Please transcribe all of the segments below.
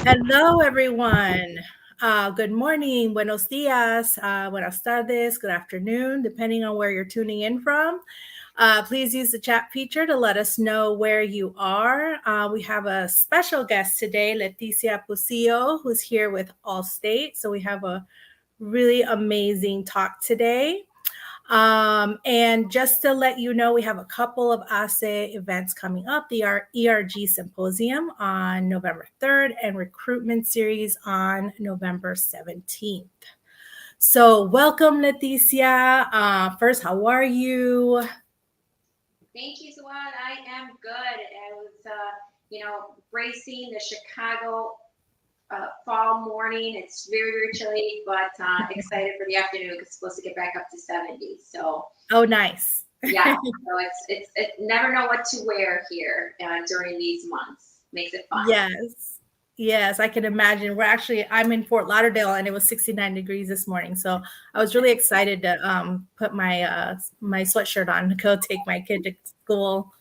Hello, everyone. Good morning, buenos dias, buenas tardes, good afternoon, depending on where you're tuning in from. Please use the chat feature to let us know where you are. We have a special guest today, Leticia Pucillo, who's here with Allstate. So we have a really amazing talk today. And just to let you know, we have a couple of HACE events coming up, the ERG Symposium on November 3rd and Recruitment Series on November 17th. So welcome, Leticia. First, how are you? Thank you, Sawad. I am good. I was, bracing the Chicago fall morning. It's very, very chilly, but excited for the afternoon because it's supposed to get back up to 70. So, Oh, nice. yeah. So it's never know what to wear here during these months. Makes it fun. Yes, I can imagine. I'm in Fort Lauderdale, and it was 69 degrees this morning. So I was really excited to put my sweatshirt on to go take my kid to school.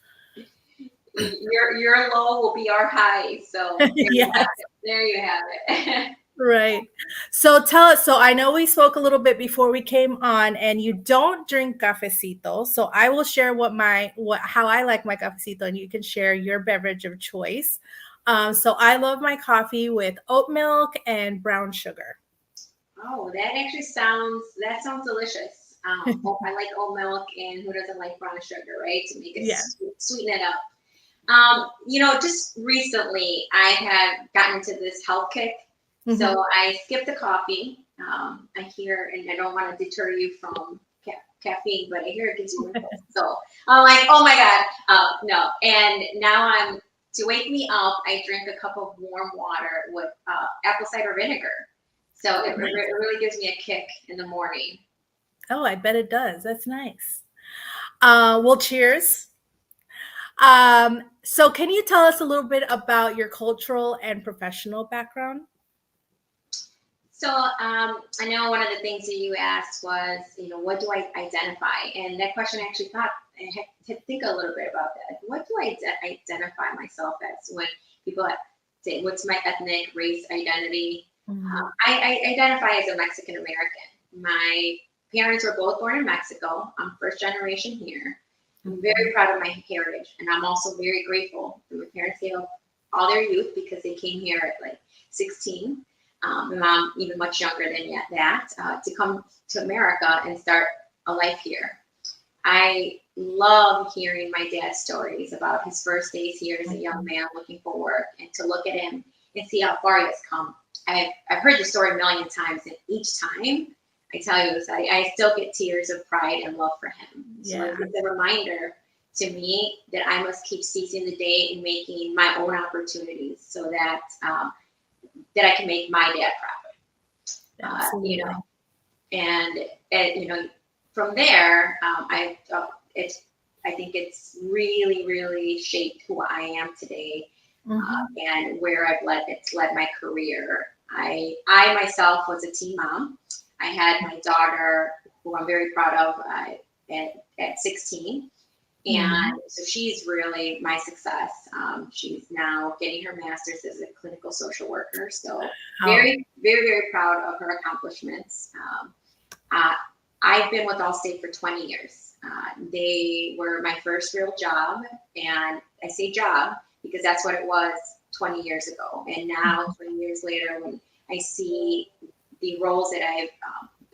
Your low will be our high. So Yes. There you have it. Right. So tell us. So I know we spoke a little bit before we came on, and you don't drink cafecito. So I will share how I like my cafecito, and you can share your beverage of choice. So I love my coffee with oat milk and brown sugar. Oh, that sounds delicious. I like oat milk, and who doesn't like brown sugar, right? To make it Yeah. sweeten it up. Just recently I have gotten into this health kick. Mm-hmm. So I skipped the coffee. I hear, and I don't want to deter you from caffeine, but I hear it gives you wrinkles. So I'm like, oh my God, no. And now to wake me up, I drink a cup of warm water with apple cider vinegar. So it really gives me a kick in the morning. Oh, I bet it does. That's nice. Well, cheers. So can you tell us a little bit about your cultural and professional background? So I know one of the things that you asked was, what do I identify? And that question I actually thought I had to think a little bit about that. What do I identify myself as when people say, what's my ethnic race identity? Mm-hmm. I identify as a Mexican American. My parents were both born in Mexico. I'm first generation here. I'm very proud of my heritage, and I'm also very grateful that my parents gave up all their youth because they came here at like 16. My mom even much younger than that, to come to America and start a life here. I love hearing my dad's stories about his first days here as a young man looking for work, and to look at him and see how far he has come. I've heard the story a million times, and each time I tell you this, I still get tears of pride and love for him. Yeah. So it's a reminder to me that I must keep seizing the day and making my own opportunities so that I can make my dad proud. And from there, I think it's really, really shaped who I am today, and where it's led my career. I myself was a teen mom. I had my daughter, who I'm very proud of, at 16. And so she's really my success. She's now getting her master's as a clinical social worker. So very, very, very proud of her accomplishments. I've been with Allstate for 20 years. They were my first real job. And I say job because that's what it was 20 years ago. And now, 20 years later, when I see the roles that I've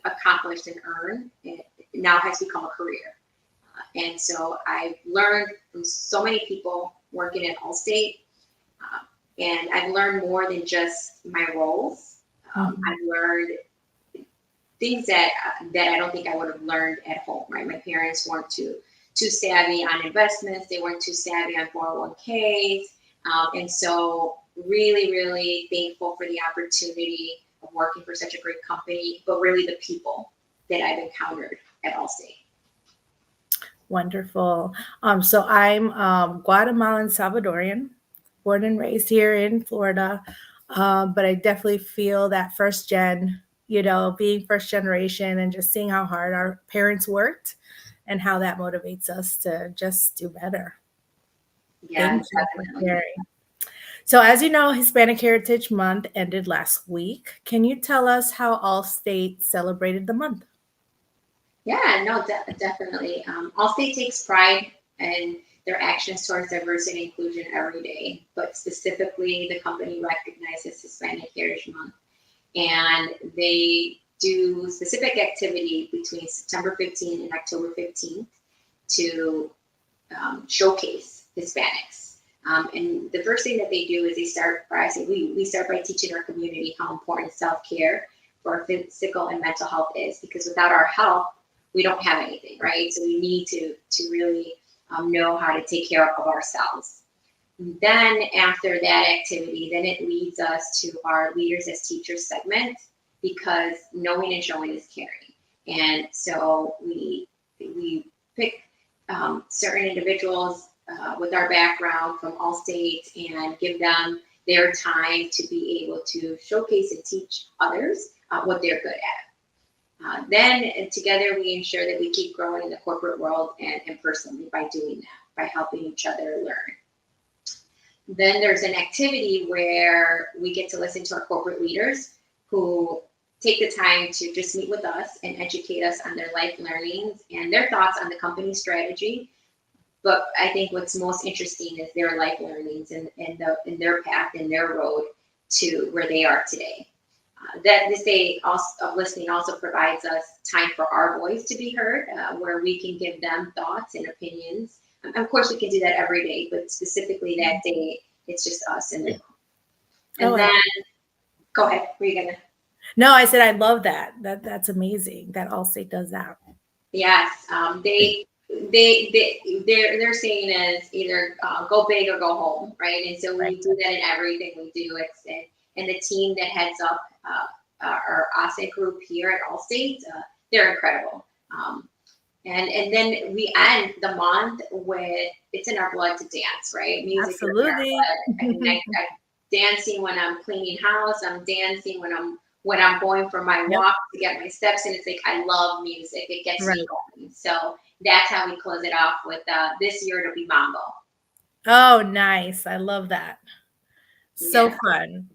accomplished and earned, it now has become a career. And so I've learned from so many people working at Allstate, and I've learned more than just my roles. I've learned things that I don't think I would have learned at home. Right, my parents weren't too savvy on investments. They weren't too savvy on 401ks, and so really, really thankful for the opportunity of working for such a great company, but really the people that I've encountered at Allstate. Wonderful. So I'm Guatemalan Salvadorian, born and raised here in Florida. But I definitely feel that first gen, being first generation and just seeing how hard our parents worked and how that motivates us to just do better. Yeah, Thank you for sharing. So, as you know, Hispanic Heritage Month ended last week. Can you tell us how Allstate celebrated the month? Yeah, no, definitely. Allstate takes pride in their actions towards diversity and inclusion every day, but specifically, the company recognizes Hispanic Heritage Month, and they do specific activity between September 15th and October 15th to showcase Hispanics. And the first thing that they do is they start by saying, we start by teaching our community how important self-care for our physical and mental health is, because without our health, we don't have anything, right? So we need to really know how to take care of ourselves. Then after that activity, then it leads us to our Leaders as Teachers segment, because knowing and showing is caring. And so we pick certain individuals with our background from Allstate and give them their time to be able to showcase and teach others what they're good at. Then together we ensure that we keep growing in the corporate world and personally by doing that, by helping each other learn. Then there's an activity where we get to listen to our corporate leaders who take the time to just meet with us and educate us on their life learnings and their thoughts on the company strategy. But I think what's most interesting is their life learnings and their path and their road to where they are today. That this day of listening also provides us time for our voice to be heard, where we can give them thoughts and opinions. Of course, we can do that every day, but specifically that day, it's just us and them. And then, go ahead. Were you gonna? No, I said I love that. That's amazing that Allstate does that. Yes, they're saying is either go big or go home, right? And so we do that in everything we do. And the team that heads up our asset group here at Allstate, they're incredible. And then we end the month with it's in our blood to dance, right? Music is in our Absolutely. blood. I'm dancing when I'm cleaning house. I'm dancing when I'm going for my walk to get my steps in. It's like I love music. It gets me going. So that's how we close it off with this year it'll be mambo. Oh, nice. I love that. So fun.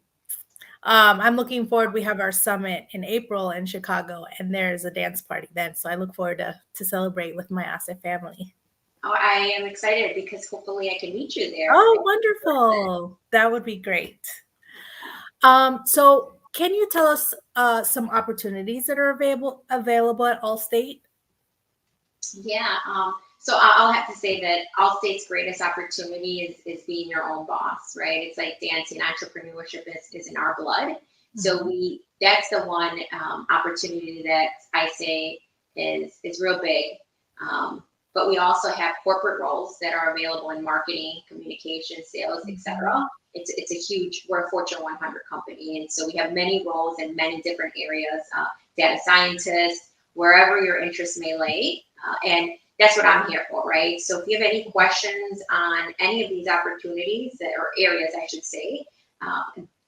I'm looking forward. We have our summit in April in Chicago, and there's a dance party then. So I look forward to celebrate with my asset family. Oh, I am excited because hopefully I can meet you there. Oh, wonderful. That would be great. So can you tell us some opportunities that are available at Allstate? Yeah. So I'll have to say that Allstate's greatest opportunity is being your own boss, right? It's like dancing. Entrepreneurship is in our blood. Mm-hmm. So that's the one opportunity that I say is real big. But we also have corporate roles that are available in marketing, communication, sales, etc. It's a huge, we're a Fortune 100 company. And so we have many roles in many different areas, data scientists, wherever your interests may lay. And that's what I'm here for, right? So if you have any questions on any of these opportunities or areas, I should say,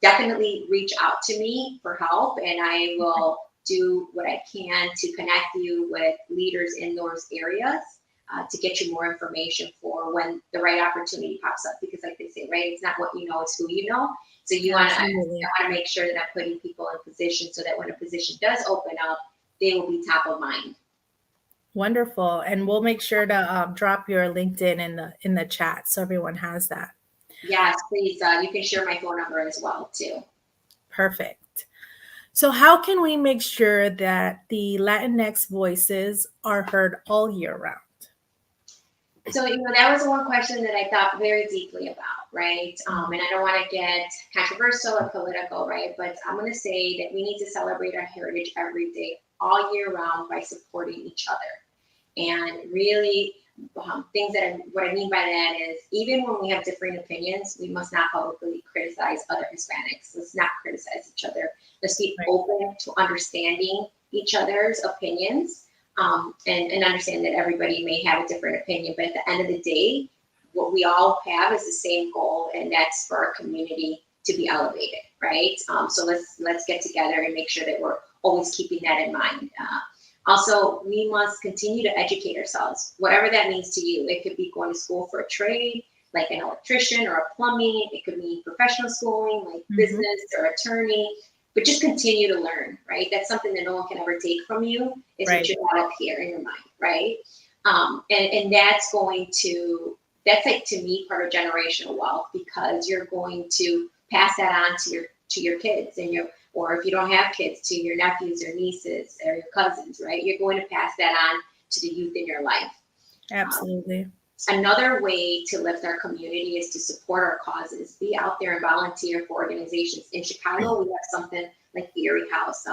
definitely reach out to me for help, and I will do what I can to connect you with leaders in those areas to get you more information for when the right opportunity pops up. Because like they say, right, it's not what you know, it's who you know. So you want to make sure that I'm putting people in position so that when a position does open up, they will be top of mind. Wonderful. And we'll make sure to drop your LinkedIn in the chat so everyone has that. Yes, please. You can share my phone number as well, too. Perfect. So how can we make sure that the Latinx voices are heard all year round? So, that was one question that I thought very deeply about, right? And I don't want to get controversial or political, right? But I'm going to say that we need to celebrate our heritage every day, all year round, by supporting each other. And really, what I mean by that is, even when we have different opinions, we must not publicly criticize other Hispanics. Let's not criticize each other. Let's be open to understanding each other's opinions. And understand that everybody may have a different opinion, but at the end of the day, what we all have is the same goal, and that's for our community to be elevated, right? So let's get together and make sure that we're always keeping that in mind. Also, we must continue to educate ourselves, whatever that means to you. It could be going to school for a trade, like an electrician or a plumbing. It could mean professional schooling, like business or attorney, but just continue to learn, right? That's something that no one can ever take from you, is what you got up here in your mind, right? And that's like, to me, part of generational wealth, because you're going to pass that on to your kids or if you don't have kids, to your nephews or nieces or your cousins, right? You're going to pass that on to the youth in your life. Absolutely. Another way to lift our community is to support our causes. Be out there and volunteer for organizations. In Chicago, we have something like Erie House,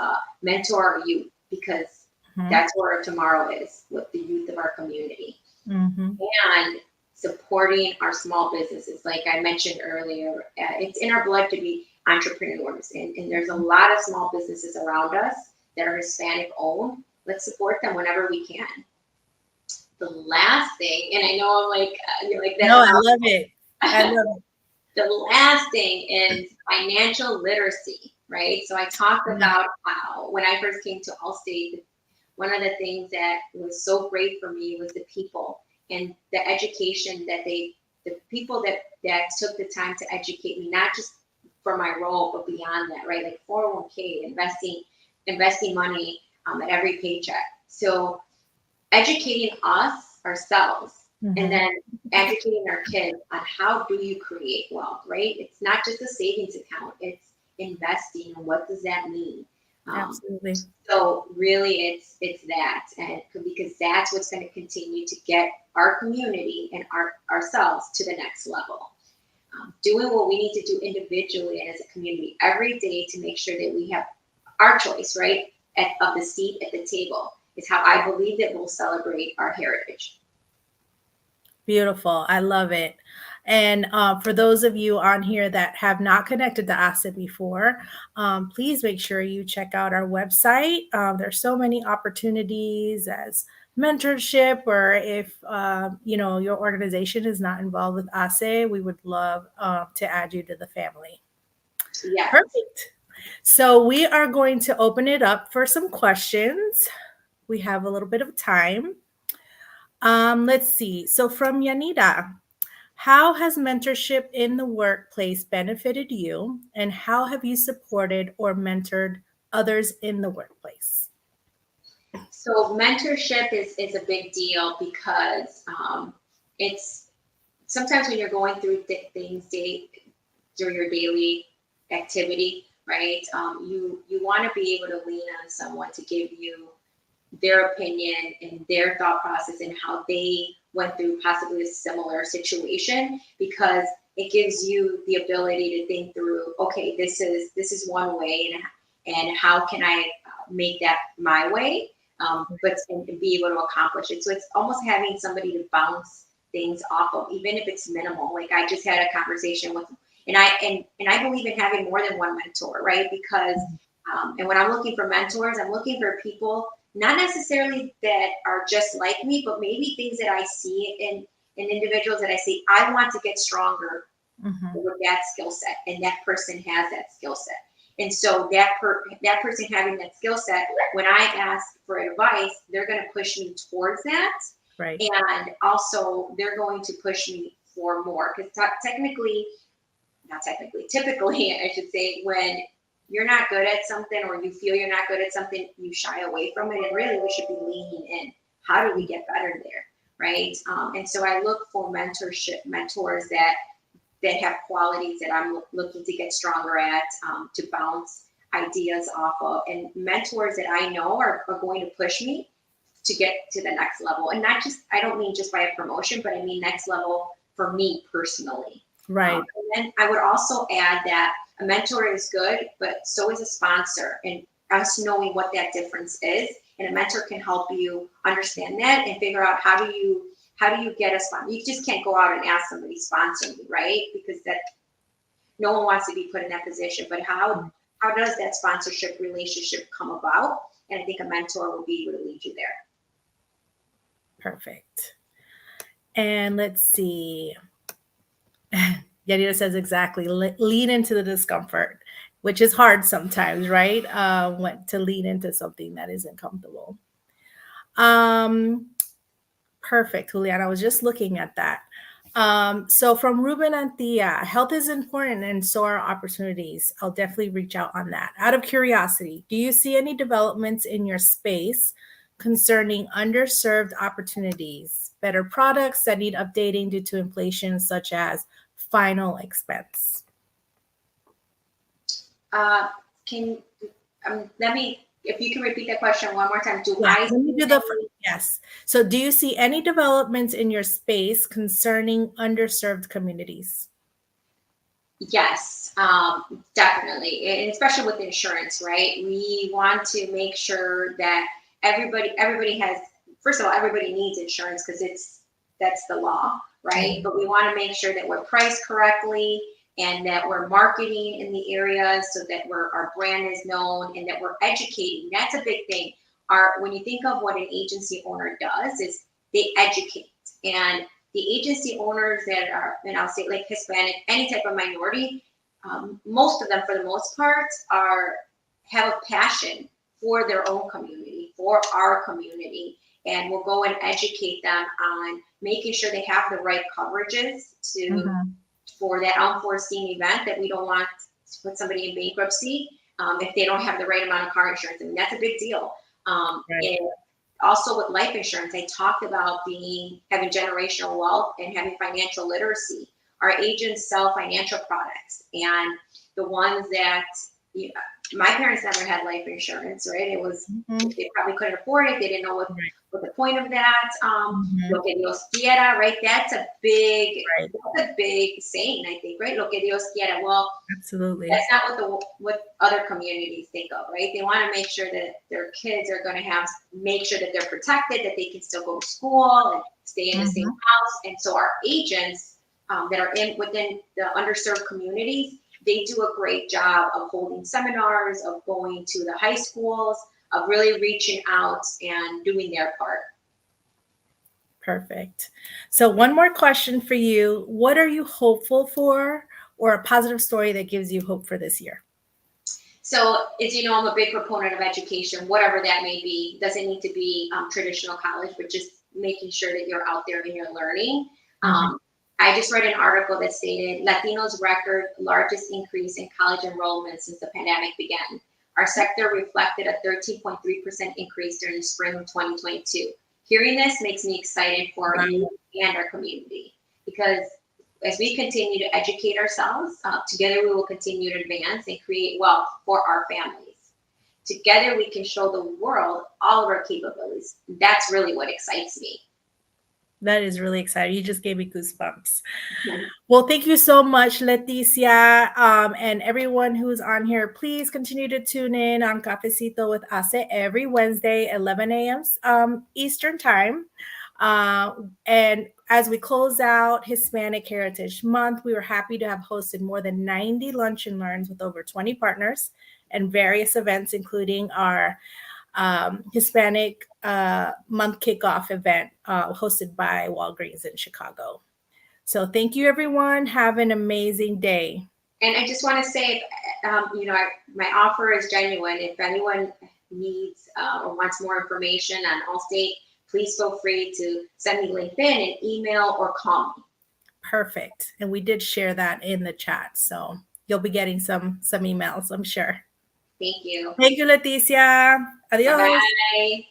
Mentor Our Youth, because that's where tomorrow is, with the youth of our community. And supporting our small businesses. Like I mentioned earlier, it's in our blood to be entrepreneurs. And there's a lot of small businesses around us that are Hispanic owned. Let's support them whenever we can. The last thing, and I know I'm like, you're like, no, I love it. The last thing is financial literacy, right? So I talked about how when I first came to Allstate, one of the things that was so great for me was the people and the education that the people that took the time to educate me, not just for my role, but beyond that, right? Like 401k, investing money at every paycheck. So educating ourselves, and then educating our kids on how do you create wealth, right? It's not just a savings account, it's investing. And what does that mean? Absolutely. So really it's that, and because that's what's going to continue to get our community and ourselves to the next level. Doing what we need to do individually and as a community every day to make sure that we have our choice, right, of the seat at the table, is how I believe that we'll celebrate our heritage. Beautiful. I love it. And for those of you on here that have not connected to HACE before, please make sure you check out our website. There's so many opportunities as mentorship, or if your organization is not involved with HACE, we would love to add you to the family. Yeah. Perfect. So we are going to open it up for some questions. We have a little bit of time. Let's see. So from Yanida, how has mentorship in the workplace benefited you, and how have you supported or mentored others in the workplace? So mentorship is a big deal, because it's sometimes when you're going through things during your daily activity, right? You want to be able to lean on someone to give you their opinion and their thought process and how they went through possibly a similar situation, because it gives you the ability to think through, okay, this is one way, and how can I make that my way, but and be able to accomplish it. So it's almost having somebody to bounce things off of, even if it's minimal. Like I just had a conversation with, and I believe in having more than one mentor, right? Because and when I'm looking for mentors, I'm looking for people not necessarily that are just like me, but maybe things that I see in individuals that I see, I want to get stronger with that skill set, and that person has that skill set. And so that person having that skill set, when I ask for advice, they're going to push me towards that. Right. And also they're going to push me for more, because typically, I should say, when you're not good at something, or you feel you're not good at something, you shy away from it. And really, we should be leaning in. How do we get better there, right? And so I look for mentors that have qualities that I'm looking to get stronger at, to bounce ideas off of, and mentors that I know are going to push me to get to the next level. And not just, I don't mean just by a promotion, but I mean next level for me personally. Right. And then I would also add that a mentor is good, but so is a sponsor, and us knowing what that difference is. And a mentor can help you understand that and figure out how do you get a sponsor. You just can't go out and ask somebody to sponsor me, right? Because that no one wants to be put in that position. But how does that sponsorship relationship come about? And I think a mentor will be able to lead you there. Perfect. And let's see. Yanira says exactly, lean into the discomfort, which is hard sometimes, right? To lean into something that isn't comfortable. Perfect, Juliana. I was just looking at that. So from Ruben and Thea, health is important and so are opportunities. I'll definitely reach out on that. Out of curiosity, do you see any developments in your space concerning underserved opportunities, better products that need updating due to inflation, such as final expense? If you can repeat that question one more time, Let me do yes. So do you see any developments in your space concerning underserved communities? Yes, definitely, and especially with insurance, right? We want to make sure that everybody has, first of all, everybody needs insurance because that's the law, right? But we want to make sure that we're priced correctly and that we're marketing in the area so that our brand is known and that we're educating. That's a big thing. When you think of what an agency owner does, is they educate. And the agency owners that are, and I'll say like Hispanic, any type of minority, most of them, for the most part, have a passion for their own community, for our community, and we'll go and educate them on making sure they have the right coverages for that unforeseen event that we don't want to put somebody in bankruptcy if they don't have the right amount of car insurance. I mean, that's a big deal. And also with life insurance, I talked about having generational wealth and having financial literacy. Our agents sell financial products, and the ones that my parents never had life insurance, right? It was they probably couldn't afford it. They didn't know what the point of that. Lo que Dios quiera, right? That's a big saying, I think, right? Lo que Dios quiera. Well, absolutely. That's not what other communities think of, right? They want to make sure that their kids are going to make sure that they're protected, that they can still go to school and stay in the same house. And so our agents that are within the underserved communities, they do a great job of holding seminars, of going to the high schools, of really reaching out and doing their part. Perfect. So one more question for you. What are you hopeful for, or a positive story that gives you hope for this year? So as you know, I'm a big proponent of education, whatever that may be. Doesn't need to be traditional college, but just making sure that you're out there and you're learning. I just read an article that stated Latinos record largest increase in college enrollment since the pandemic began. Our sector reflected a 13.3% increase during the spring of 2022. Hearing this makes me excited for our youth and our community, because as we continue to educate ourselves, together we will continue to advance and create wealth for our families. Together we can show the world all of our capabilities. That's really what excites me. That is really exciting. You just gave me goosebumps. Well, thank you so much, Leticia. And everyone who's on here, please continue to tune in on Cafecito with HACE every Wednesday, 11 a.m. Eastern time. And as we close out Hispanic Heritage Month, we were happy to have hosted more than 90 lunch and learns with over 20 partners and various events, including our Hispanic Month kickoff event hosted by Walgreens in Chicago. So thank you, everyone. Have an amazing day. And I just want to say, my offer is genuine. If anyone needs or wants more information on Allstate, please feel free to send me LinkedIn, an email, or call me. Perfect. And we did share that in the chat. So you'll be getting some emails, I'm sure. Thank you. Thank you, Leticia. Adios. Bye.